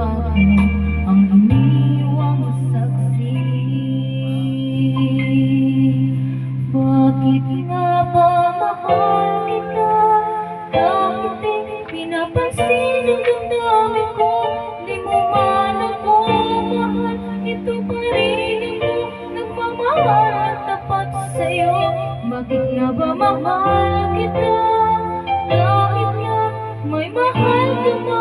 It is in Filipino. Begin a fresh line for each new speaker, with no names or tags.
mo ang iniwang saksi. Bakit nga ba mahal kita? Bakit di pinapansin ang damdamin ko? Di mo man ako mahal, ito pa rin ako nagmamahal at tapat sa'yo. Bakit nga ba mahal kita? Kahit nga may mahal ka na